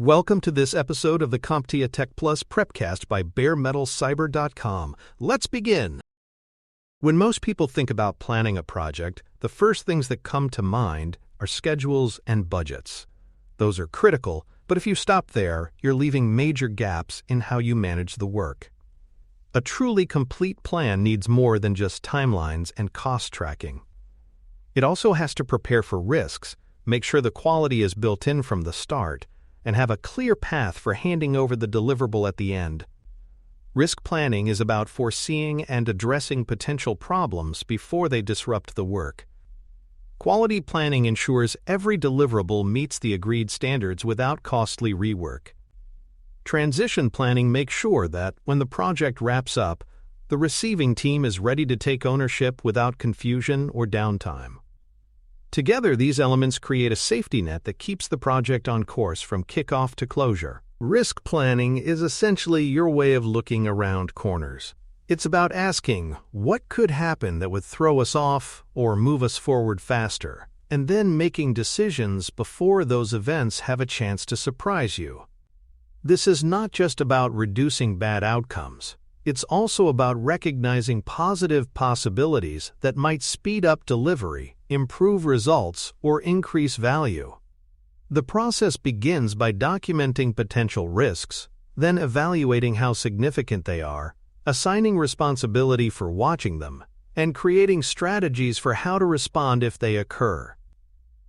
Welcome to this episode of the CompTIA Tech Plus Prepcast by baremetalcyber.com. Let's begin. When most people think about planning a project, the first things that come to mind are schedules and budgets. Those are critical, but if you stop there, you're leaving major gaps in how you manage the work. A truly complete plan needs more than just timelines and cost tracking. It also has to prepare for risks, make sure the quality is built in from the start, and have a clear path for handing over the deliverable at the end. Risk planning is about foreseeing and addressing potential problems before they disrupt the work. Quality planning ensures every deliverable meets the agreed standards without costly rework. Transition planning makes sure that, when the project wraps up, the receiving team is ready to take ownership without confusion or downtime. Together, these elements create a safety net that keeps the project on course from kickoff to closure. Risk planning is essentially your way of looking around corners. It's about asking, what could happen that would throw us off or move us forward faster, and then making decisions before those events have a chance to surprise you. This is not just about reducing bad outcomes. It's also about recognizing positive possibilities that might speed up delivery, improve results, or increase value. The process begins by documenting potential risks, then evaluating how significant they are, assigning responsibility for watching them, and creating strategies for how to respond if they occur.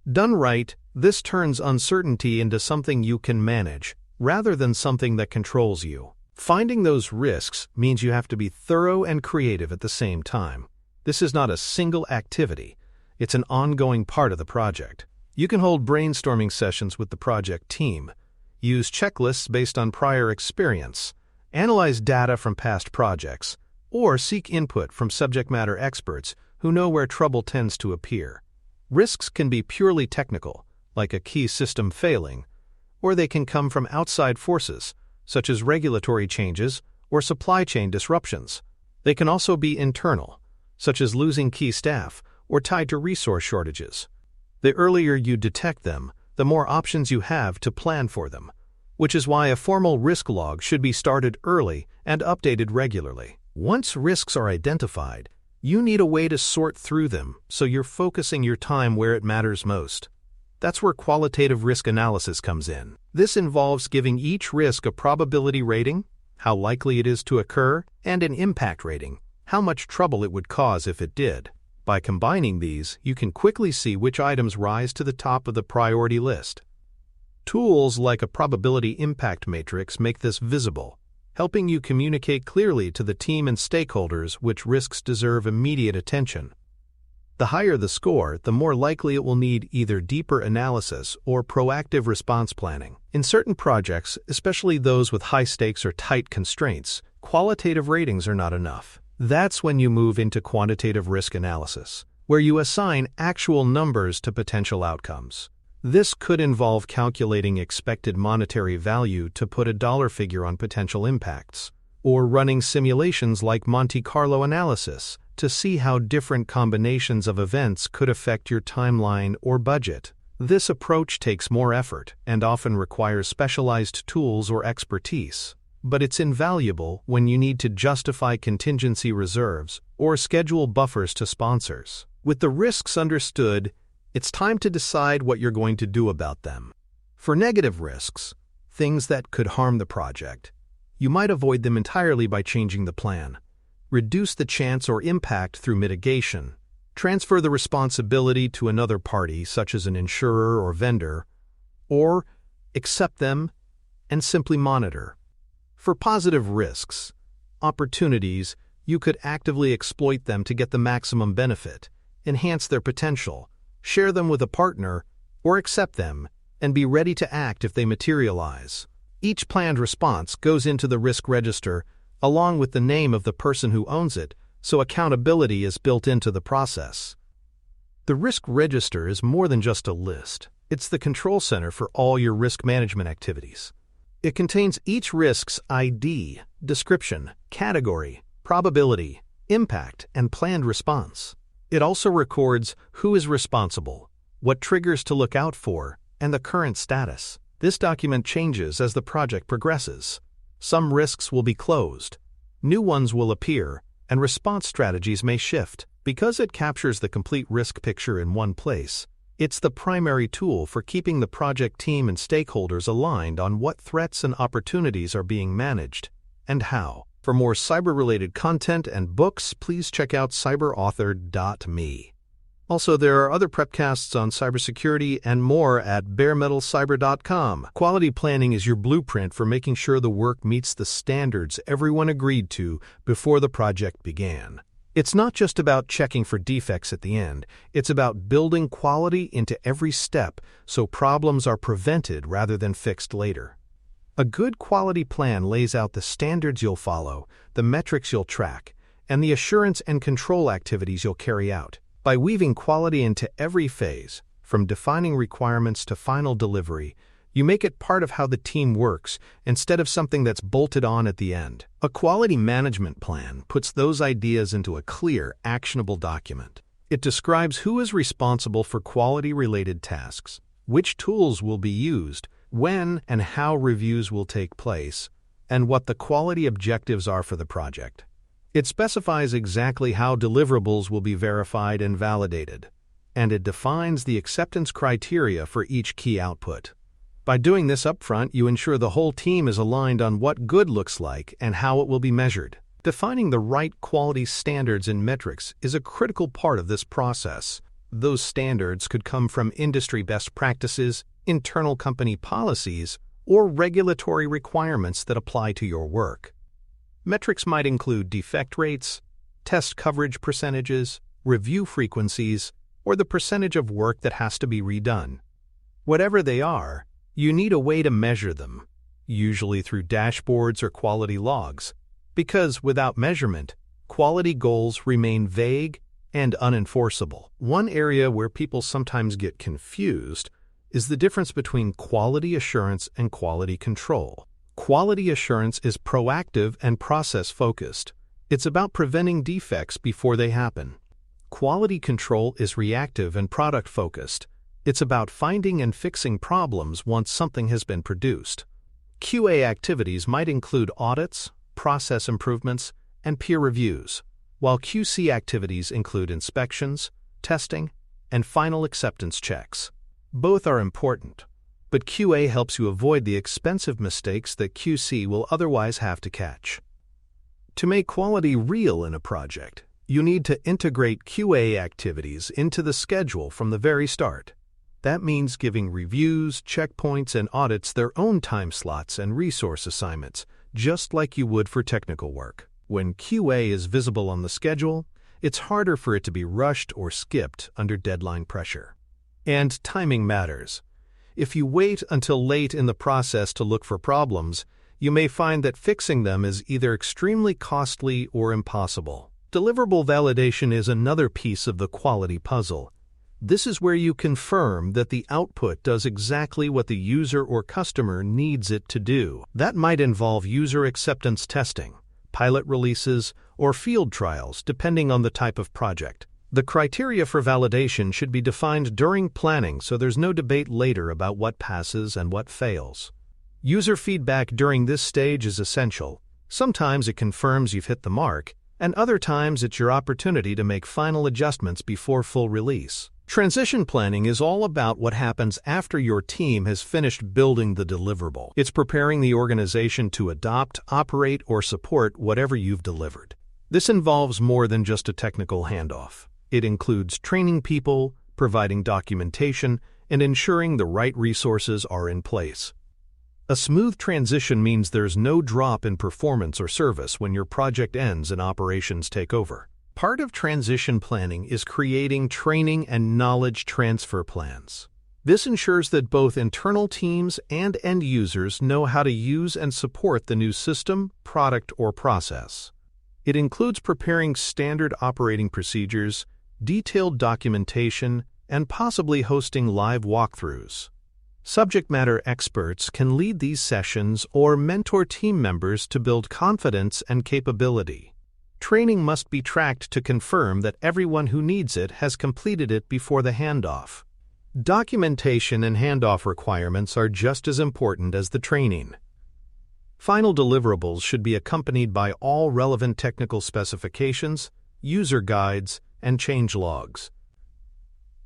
Done right, this turns uncertainty into something you can manage, rather than something that controls you. Finding those risks means you have to be thorough and creative at the same time. This is not a single activity. It's an ongoing part of the project. You can hold brainstorming sessions with the project team, use checklists based on prior experience, analyze data from past projects, or seek input from subject matter experts who know where trouble tends to appear. Risks can be purely technical, like a key system failing, or they can come from outside forces, such as regulatory changes or supply chain disruptions. They can also be internal, such as losing key staff or tied to resource shortages. The earlier you detect them, the more options you have to plan for them, which is why a formal risk log should be started early and updated regularly. Once risks are identified, you need a way to sort through them so you're focusing your time where it matters most. That's where qualitative risk analysis comes in. This involves giving each risk a probability rating, how likely it is to occur, and an impact rating, how much trouble it would cause if it did. By combining these, you can quickly see which items rise to the top of the priority list. Tools like a probability impact matrix make this visible, helping you communicate clearly to the team and stakeholders which risks deserve immediate attention. The higher the score, the more likely it will need either deeper analysis or proactive response planning. In certain projects, especially those with high stakes or tight constraints, qualitative ratings are not enough. That's when you move into quantitative risk analysis, where you assign actual numbers to potential outcomes. This could involve calculating expected monetary value to put a dollar figure on potential impacts, or running simulations like Monte Carlo analysis to see how different combinations of events could affect your timeline or budget. This approach takes more effort and often requires specialized tools or expertise, but it's invaluable when you need to justify contingency reserves or schedule buffers to sponsors. With the risks understood, it's time to decide what you're going to do about them. For negative risks, things that could harm the project, you might avoid them entirely by changing the plan. Reduce the chance or impact through mitigation. Transfer the responsibility to another party, such as an insurer or vendor, or accept them and simply monitor. For positive risks, opportunities, you could actively exploit them to get the maximum benefit, enhance their potential, share them with a partner, or accept them and be ready to act if they materialize. Each planned response goes into the risk register along with the name of the person who owns it, so accountability is built into the process. The risk register is more than just a list. It's the control center for all your risk management activities. It contains each risk's ID, description, category, probability, impact, and planned response. It also records who is responsible, what triggers to look out for, and the current status. This document changes as the project progresses. Some risks will be closed, new ones will appear, and response strategies may shift. Because it captures the complete risk picture in one place, it's the primary tool for keeping the project team and stakeholders aligned on what threats and opportunities are being managed and how. For more cyber-related content and books, please check out cyberauthor.me. Also, there are other prepcasts on cybersecurity and more at baremetalcyber.com. Quality planning is your blueprint for making sure the work meets the standards everyone agreed to before the project began. It's not just about checking for defects at the end, it's about building quality into every step so problems are prevented rather than fixed later. A good quality plan lays out the standards you'll follow, the metrics you'll track, and the assurance and control activities you'll carry out. By weaving quality into every phase, from defining requirements to final delivery, you make it part of how the team works instead of something that's bolted on at the end. A quality management plan puts those ideas into a clear, actionable document. It describes who is responsible for quality-related tasks, which tools will be used, when and how reviews will take place, and what the quality objectives are for the project. It specifies exactly how deliverables will be verified and validated, and it defines the acceptance criteria for each key output. By doing this upfront, you ensure the whole team is aligned on what good looks like and how it will be measured. Defining the right quality standards and metrics is a critical part of this process. Those standards could come from industry best practices, internal company policies, or regulatory requirements that apply to your work. Metrics might include defect rates, test coverage percentages, review frequencies, or the percentage of work that has to be redone. Whatever they are, you need a way to measure them, usually through dashboards or quality logs, because without measurement, quality goals remain vague and unenforceable. One area where people sometimes get confused is the difference between quality assurance and quality control. Quality assurance is proactive and process-focused. It's about preventing defects before they happen. Quality control is reactive and product-focused. It's about finding and fixing problems once something has been produced. QA activities might include audits, process improvements, and peer reviews, while QC activities include inspections, testing, and final acceptance checks. Both are important, but QA helps you avoid the expensive mistakes that QC will otherwise have to catch. To make quality real in a project, you need to integrate QA activities into the schedule from the very start. That means giving reviews, checkpoints, and audits their own time slots and resource assignments, just like you would for technical work. When QA is visible on the schedule, it's harder for it to be rushed or skipped under deadline pressure. And timing matters. If you wait until late in the process to look for problems, you may find that fixing them is either extremely costly or impossible. Deliverable validation is another piece of the quality puzzle. This is where you confirm that the output does exactly what the user or customer needs it to do. That might involve user acceptance testing, pilot releases, or field trials, depending on the type of project. The criteria for validation should be defined during planning so there's no debate later about what passes and what fails. User feedback during this stage is essential. Sometimes it confirms you've hit the mark, and other times it's your opportunity to make final adjustments before full release. Transition planning is all about what happens after your team has finished building the deliverable. It's preparing the organization to adopt, operate, or support whatever you've delivered. This involves more than just a technical handoff. It includes training people, providing documentation, and ensuring the right resources are in place. A smooth transition means there's no drop in performance or service when your project ends and operations take over. Part of transition planning is creating training and knowledge transfer plans. This ensures that both internal teams and end users know how to use and support the new system, product, or process. It includes preparing standard operating procedures, detailed documentation, and possibly hosting live walkthroughs. Subject matter experts can lead these sessions or mentor team members to build confidence and capability. Training must be tracked to confirm that everyone who needs it has completed it before the handoff. Documentation and handoff requirements are just as important as the training. Final deliverables should be accompanied by all relevant technical specifications, user guides, and change logs.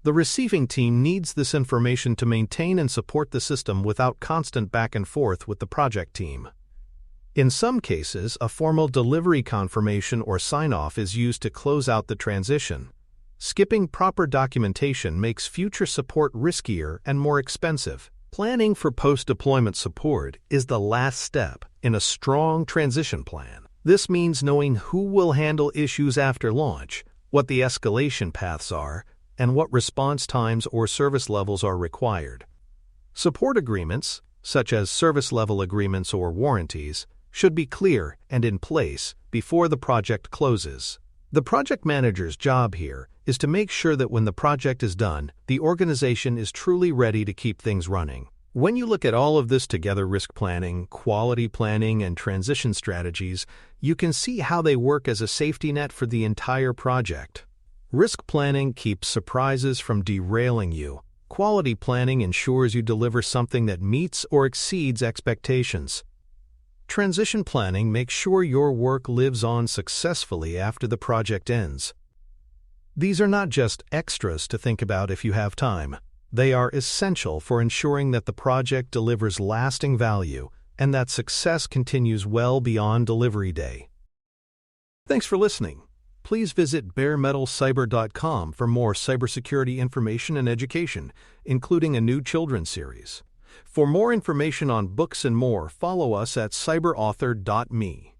The receiving team needs this information to maintain and support the system without constant back and forth with the project team. In some cases, a formal delivery confirmation or sign-off is used to close out the transition. Skipping proper documentation makes future support riskier and more expensive. Planning for post-deployment support is the last step in a strong transition plan. This means knowing who will handle issues after launch, what the escalation paths are, and what response times or service levels are required. Support agreements, such as service level agreements or warranties, should be clear and in place before the project closes. The project manager's job here is to make sure that when the project is done, the organization is truly ready to keep things running. When you look at all of this together, risk planning, quality planning, and transition strategies, you can see how they work as a safety net for the entire project. Risk planning keeps surprises from derailing you. Quality planning ensures you deliver something that meets or exceeds expectations. Transition planning makes sure your work lives on successfully after the project ends. These are not just extras to think about if you have time. They are essential for ensuring that the project delivers lasting value and that success continues well beyond delivery day. Thanks for listening. Please visit baremetalcyber.com for more cybersecurity information and education, including a new children's series. For more information on books and more, follow us at cyberauthor.me.